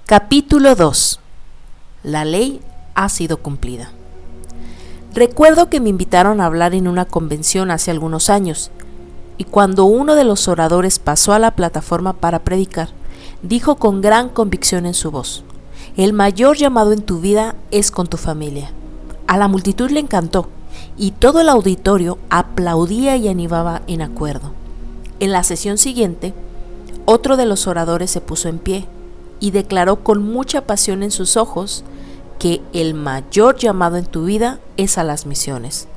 Capítulo 2. La ley ha sido cumplida. Recuerdo que me invitaron a hablar en una convención hace algunos años, y cuando uno de los oradores pasó a la plataforma para predicar, dijo con gran convicción en su voz: el mayor llamado en tu vida es con tu familia. A la multitud le encantó, y todo el auditorio aplaudía y animaba en acuerdo. En la sesión siguiente, otro de los oradores se puso en pie y declaró con mucha pasión en sus ojos que el mayor llamado en tu vida es a las misiones.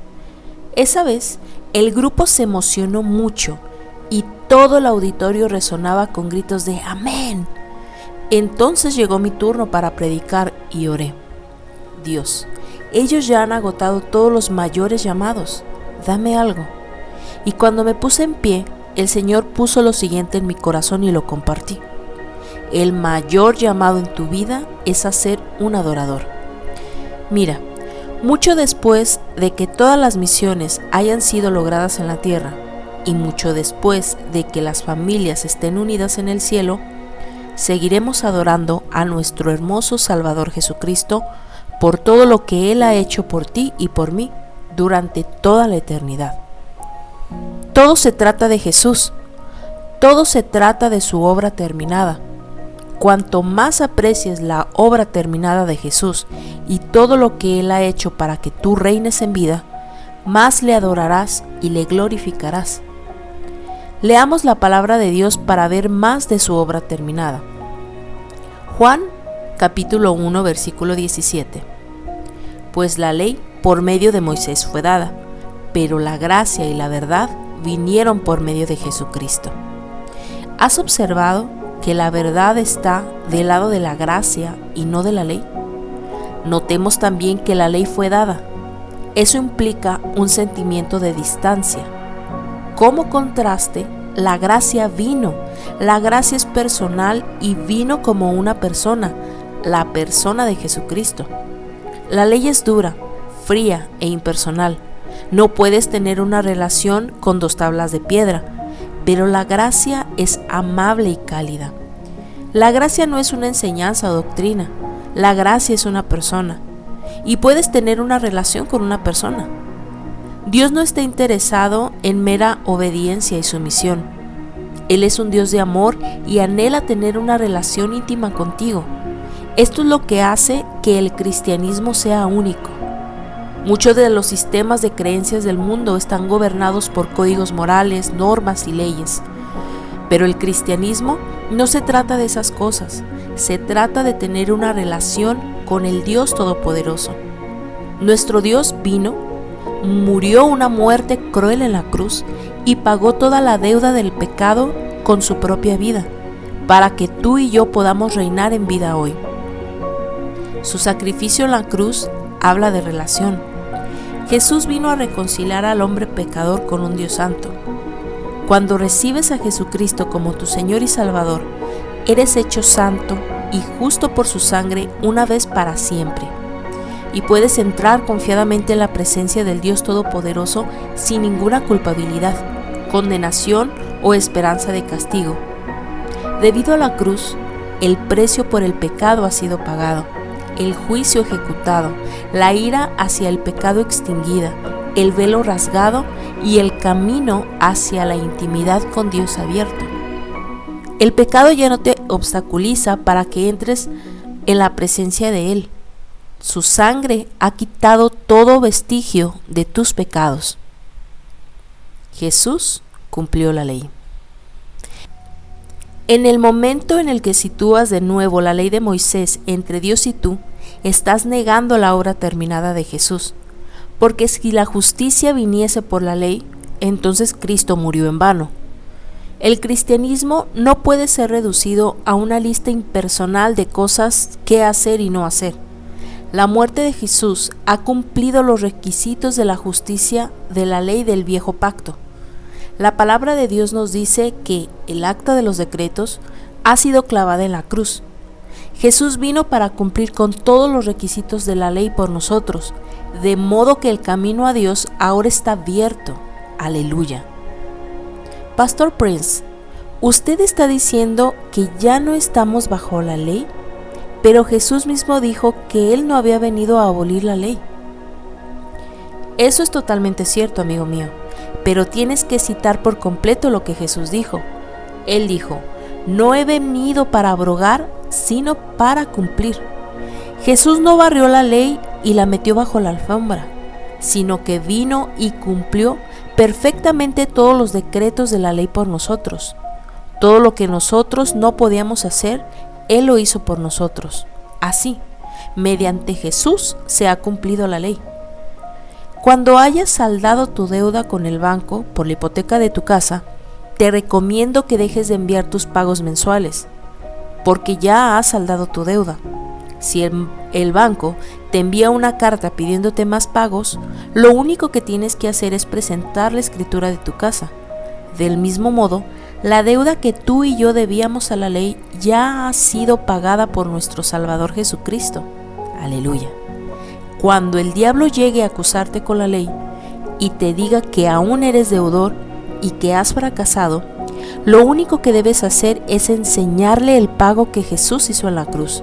Esa vez, el grupo se emocionó mucho y todo el auditorio resonaba con gritos de ¡Amén! Entonces llegó mi turno para predicar y oré: Dios, ellos ya han agotado todos los mayores llamados, dame algo. Y cuando me puse en pie, el Señor puso lo siguiente en mi corazón y lo compartí: el mayor llamado en tu vida es a ser un adorador. Mira, mucho después de que todas las misiones hayan sido logradas en la tierra, y mucho después de que las familias estén unidas en el cielo, seguiremos adorando a nuestro hermoso Salvador Jesucristo por todo lo que Él ha hecho por ti y por mí durante toda la eternidad. Todo se trata de Jesús, todo se trata de su obra terminada. Cuanto más aprecies la obra terminada de Jesús y todo lo que Él ha hecho para que tú reines en vida, más le adorarás y le glorificarás. Leamos la palabra de Dios para ver más de su obra terminada. Juan, capítulo 1, versículo 17. Pues la ley por medio de Moisés fue dada, pero la gracia y la verdad vinieron por medio de Jesucristo. ¿Has observado que la verdad está del lado de la gracia y no de la ley? Notemos también que la ley fue dada. Eso implica un sentimiento de distancia. Como contraste, la gracia vino. La gracia es personal y vino como una persona, la persona de Jesucristo. La ley es dura, fría e impersonal. No puedes tener una relación con dos tablas de piedra, pero la gracia es amable y cálida. La gracia no es una enseñanza o doctrina, la gracia es una persona, y puedes tener una relación con una persona. Dios no está interesado en mera obediencia y sumisión. Él es un Dios de amor y anhela tener una relación íntima contigo. Esto es lo que hace que el cristianismo sea único. Muchos de los sistemas de creencias del mundo están gobernados por códigos morales, normas y leyes. Pero el cristianismo no se trata de esas cosas, se trata de tener una relación con el Dios Todopoderoso. Nuestro Dios vino, murió una muerte cruel en la cruz y pagó toda la deuda del pecado con su propia vida, para que tú y yo podamos reinar en vida hoy. Su sacrificio en la cruz habla de relación. Jesús vino a reconciliar al hombre pecador con un Dios santo. Cuando recibes a Jesucristo como tu Señor y Salvador, eres hecho santo y justo por su sangre una vez para siempre. Y puedes entrar confiadamente en la presencia del Dios Todopoderoso sin ninguna culpabilidad, condenación o esperanza de castigo. Debido a la cruz, el precio por el pecado ha sido pagado, el juicio ejecutado, la ira hacia el pecado extinguida, el velo rasgado y el camino hacia la intimidad con Dios abierto. El pecado ya no te obstaculiza para que entres en la presencia de Él. Su sangre ha quitado todo vestigio de tus pecados. Jesús cumplió la ley. En el momento en el que sitúas de nuevo la ley de Moisés entre Dios y tú, estás negando la obra terminada de Jesús, porque si la justicia viniese por la ley, entonces Cristo murió en vano. El cristianismo no puede ser reducido a una lista impersonal de cosas que hacer y no hacer. La muerte de Jesús ha cumplido los requisitos de la justicia de la ley del viejo pacto. La palabra de Dios nos dice que el acta de los decretos ha sido clavada en la cruz. Jesús vino para cumplir con todos los requisitos de la ley por nosotros, de modo que el camino a Dios ahora está abierto. Aleluya. Pastor Prince, ¿usted está diciendo que ya no estamos bajo la ley? pero Jesús mismo dijo que Él no había venido a abolir la ley. Eso es totalmente cierto, amigo mío, pero tienes que citar por completo lo que Jesús dijo. Él dijo: no he venido para abrogar, sino para cumplir. Jesús no barrió la ley y la metió bajo la alfombra, sino que vino y cumplió perfectamente todos los decretos de la ley por nosotros. Todo lo que nosotros no podíamos hacer, Él lo hizo por nosotros. Así, mediante Jesús se ha cumplido la ley. Cuando hayas saldado tu deuda con el banco por la hipoteca de tu casa, te recomiendo que dejes de enviar tus pagos mensuales, porque ya has saldado tu deuda. Si el banco te envía una carta pidiéndote más pagos, lo único que tienes que hacer es presentar la escritura de tu casa. Del mismo modo, la deuda que tú y yo debíamos a la ley ya ha sido pagada por nuestro Salvador Jesucristo. Aleluya. Cuando el diablo llegue a acusarte con la ley y te diga que aún eres deudor y que has fracasado, lo único que debes hacer es enseñarle el pago que Jesús hizo en la cruz.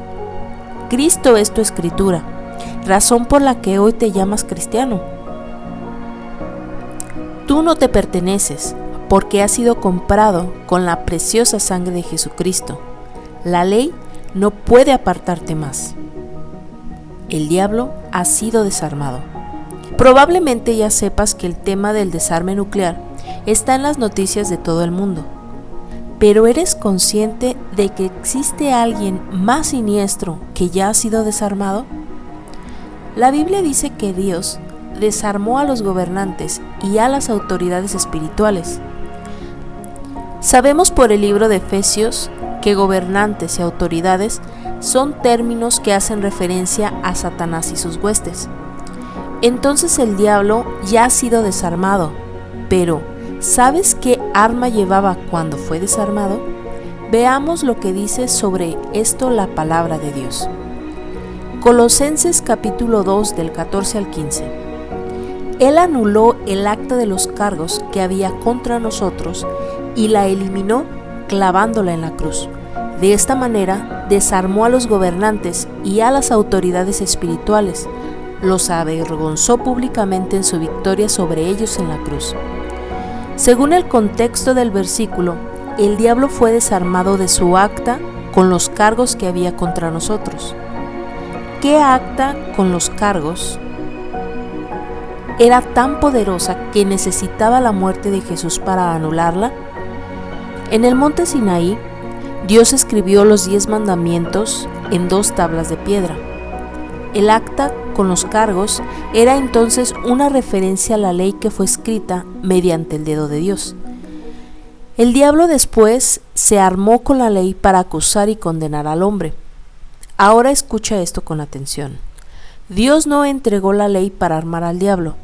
Cristo es tu escritura, razón por la que hoy te llamas cristiano. Tú no te perteneces, porque has sido comprado con la preciosa sangre de Jesucristo. La ley no puede apartarte más. El diablo ha sido desarmado. Probablemente ya sepas que el tema del desarme nuclear está en las noticias de todo el mundo. Pero ¿eres consciente de que existe alguien más siniestro que ya ha sido desarmado? La Biblia dice que Dios desarmó a los gobernantes y a las autoridades espirituales. Sabemos por el libro de Efesios que gobernantes y autoridades son términos que hacen referencia a Satanás y sus huestes. Entonces el diablo ya ha sido desarmado, pero ¿sabes qué arma llevaba cuando fue desarmado? Veamos lo que dice sobre esto la palabra de Dios. Colosenses capítulo 2 del 14 al 15. Él anuló el acta de los cargos que había contra nosotros y la eliminó clavándola en la cruz. De esta manera desarmó a los gobernantes y a las autoridades espirituales, los avergonzó públicamente en su victoria sobre ellos en la cruz. Según el contexto del versículo, el diablo fue desarmado de su acta con los cargos que había contra nosotros. ¿Qué acta con los cargos era tan poderosa que necesitaba la muerte de Jesús para anularla? En el monte Sinaí, Dios escribió los 10 mandamientos en 2 tablas de piedra. El acta con los cargos era entonces una referencia a la ley que fue escrita mediante el dedo de Dios. El diablo después se armó con la ley para acusar y condenar al hombre. Ahora escucha esto con atención. Dios no entregó la ley para armar al diablo,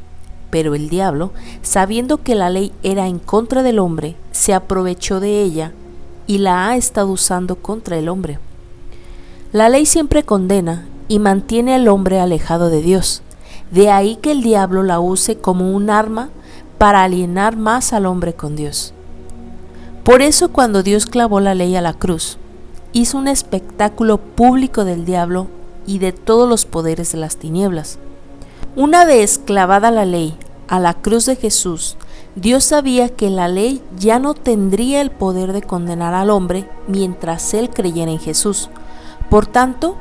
pero el diablo, sabiendo que la ley era en contra del hombre, se aprovechó de ella y la ha estado usando contra el hombre. La ley siempre condena y mantiene al hombre alejado de Dios. De ahí que el diablo la use como un arma para alienar más al hombre con Dios. Por eso cuando Dios clavó la ley a la cruz, hizo un espectáculo público del diablo y de todos los poderes de las tinieblas. Una vez clavada la ley a la cruz de Jesús, Dios sabía que la ley ya no tendría el poder de condenar al hombre mientras él creyera en Jesús. Por tanto,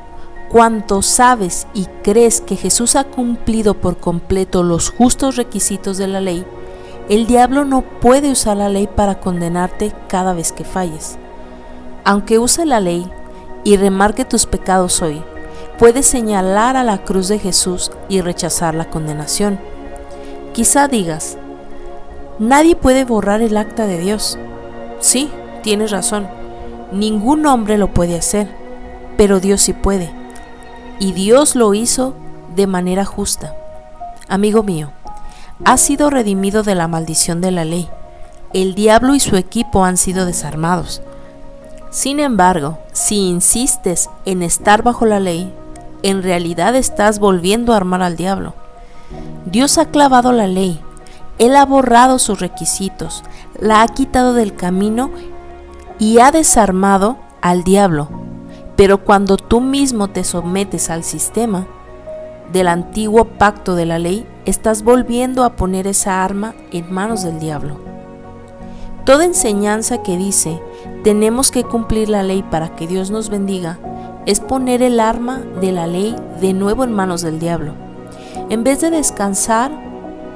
cuanto sabes y crees que Jesús ha cumplido por completo los justos requisitos de la ley, el diablo no puede usar la ley para condenarte cada vez que falles. Aunque use la ley y remarque tus pecados hoy, puedes señalar a la cruz de Jesús y rechazar la condenación. Quizá digas, nadie puede borrar el acta de Dios. Sí, tienes razón, ningún hombre lo puede hacer, pero Dios sí puede. Y Dios lo hizo de manera justa. Amigo mío, has sido redimido de la maldición de la ley. El diablo y su equipo han sido desarmados. Sin embargo, si insistes en estar bajo la ley, en realidad estás volviendo a armar al diablo. Dios ha clavado la ley, Él ha borrado sus requisitos, la ha quitado del camino y ha desarmado al diablo. Pero cuando tú mismo te sometes al sistema del antiguo pacto de la ley, estás volviendo a poner esa arma en manos del diablo. Toda enseñanza que dice tenemos que cumplir la ley para que Dios nos bendiga es poner el arma de la ley de nuevo en manos del diablo. En vez de descansar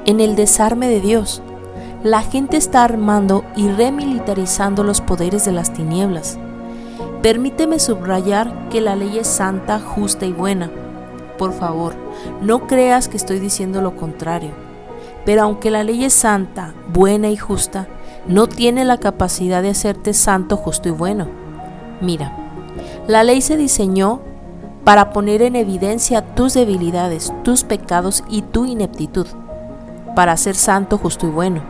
en el desarme de Dios, la gente está armando y remilitarizando los poderes de las tinieblas. Permíteme subrayar que la ley es santa, justa y buena. Por favor, no creas que estoy diciendo lo contrario. Pero aunque la ley es santa, buena y justa, no tiene la capacidad de hacerte santo, justo y bueno. Mira, la ley se diseñó para poner en evidencia tus debilidades, tus pecados y tu ineptitud, para ser santo, justo y bueno.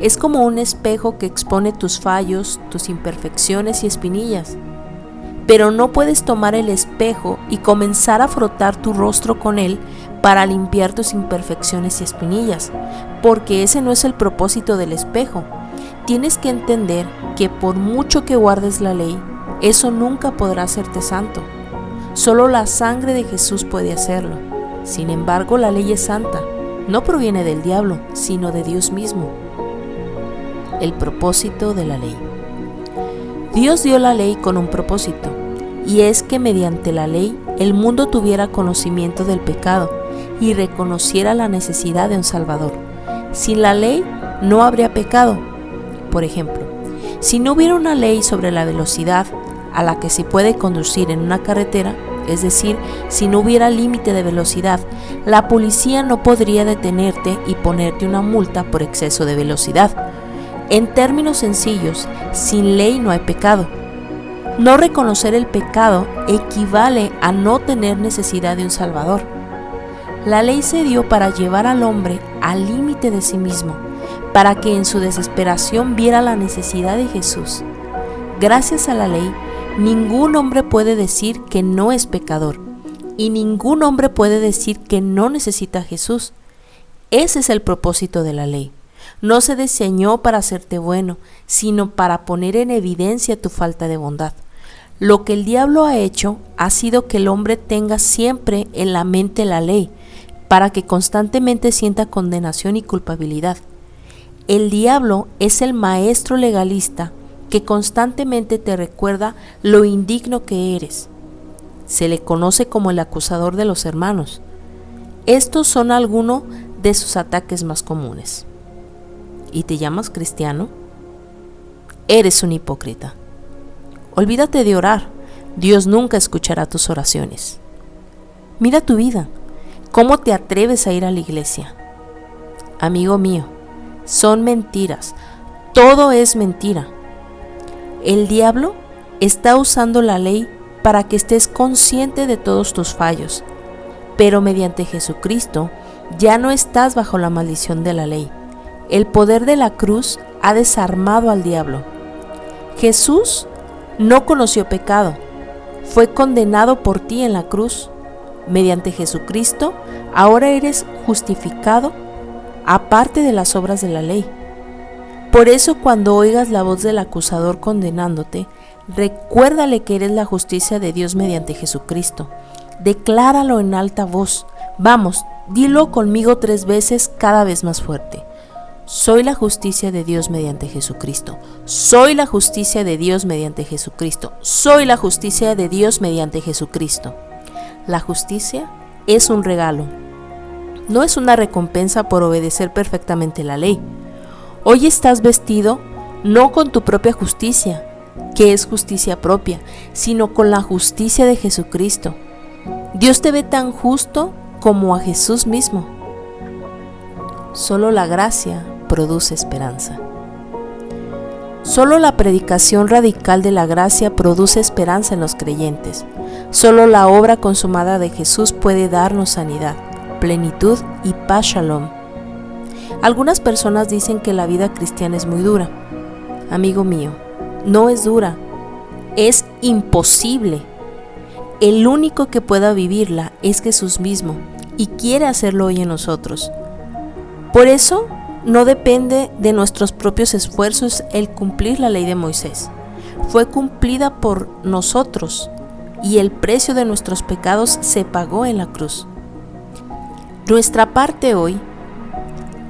Es como un espejo que expone tus fallos, tus imperfecciones y espinillas. Pero no puedes tomar el espejo y comenzar a frotar tu rostro con él para limpiar tus imperfecciones y espinillas, porque ese no es el propósito del espejo. Tienes que entender que por mucho que guardes la ley, eso nunca podrá hacerte santo. Solo la sangre de Jesús puede hacerlo. Sin embargo, la ley es santa. No proviene del diablo, sino de Dios mismo. El propósito de la ley. Dios dio la ley con un propósito, y es que mediante la ley el mundo tuviera conocimiento del pecado y reconociera la necesidad de un Salvador. Sin la ley no habría pecado. Por ejemplo, si no hubiera una ley sobre la velocidad a la que se puede conducir en una carretera, es decir, si no hubiera límite de velocidad, la policía no podría detenerte y ponerte una multa por exceso de velocidad. En términos sencillos, sin ley no hay pecado. No reconocer el pecado equivale a no tener necesidad de un Salvador. La ley se dio para llevar al hombre al límite de sí mismo, para que en su desesperación viera la necesidad de Jesús. Gracias a la ley, ningún hombre puede decir que no es pecador, y ningún hombre puede decir que no necesita a Jesús. Ese es el propósito de la ley. No se diseñó para hacerte bueno, sino para poner en evidencia tu falta de bondad. Lo que el diablo ha hecho ha sido que el hombre tenga siempre en la mente la ley, para que constantemente sienta condenación y culpabilidad. El diablo es el maestro legalista que constantemente te recuerda lo indigno que eres. Se le conoce como el acusador de los hermanos. Estos son algunos de sus ataques más comunes. ¿Y te llamas cristiano? Eres un hipócrita. Olvídate de orar. Dios nunca escuchará tus oraciones. Mira tu vida. ¿Cómo te atreves a ir a la iglesia? Amigo mío, son mentiras. Todo es mentira. El diablo está usando la ley para que estés consciente de todos tus fallos, pero mediante Jesucristo ya no estás bajo la maldición de la ley. El poder de la cruz ha desarmado al diablo. Jesús no conoció pecado, fue condenado por ti en la cruz. Mediante Jesucristo, ahora eres justificado aparte de las obras de la ley. Por eso cuando oigas la voz del acusador condenándote, recuérdale que eres la justicia de Dios mediante Jesucristo. Decláralo en alta voz. Vamos, dilo conmigo 3 veces, cada vez más fuerte. Soy la justicia de Dios mediante Jesucristo. Soy la justicia de Dios mediante Jesucristo. Soy la justicia de Dios mediante Jesucristo. La justicia es un regalo. No es una recompensa por obedecer perfectamente la ley. Hoy estás vestido no con tu propia justicia, que es justicia propia, sino con la justicia de Jesucristo. Dios te ve tan justo como a Jesús mismo. Solo la gracia produce esperanza. Solo la predicación radical de la gracia produce esperanza en los creyentes. Solo la obra consumada de Jesús puede darnos sanidad, plenitud y paz shalom. Algunas personas dicen que la vida cristiana es muy dura. Amigo mío, no es dura, es imposible. El único que pueda vivirla es Jesús mismo y quiere hacerlo hoy en nosotros. Por eso, no depende de nuestros propios esfuerzos el cumplir la ley de Moisés. Fue cumplida por nosotros. y el precio de nuestros pecados se pagó en la cruz. Nuestra parte hoy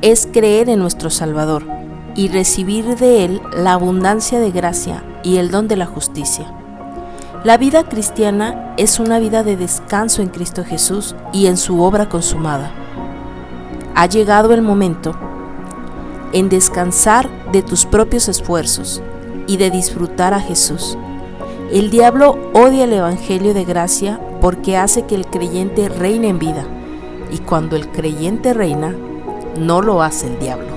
es creer en nuestro Salvador y recibir de Él la abundancia de gracia y el don de la justicia. La vida cristiana es una vida de descanso en Cristo Jesús y en su obra consumada. Ha llegado el momento en descansar de tus propios esfuerzos y de disfrutar a Jesús. El diablo odia el Evangelio de gracia porque hace que el creyente reine en vida, y cuando el creyente reina, no lo hace el diablo.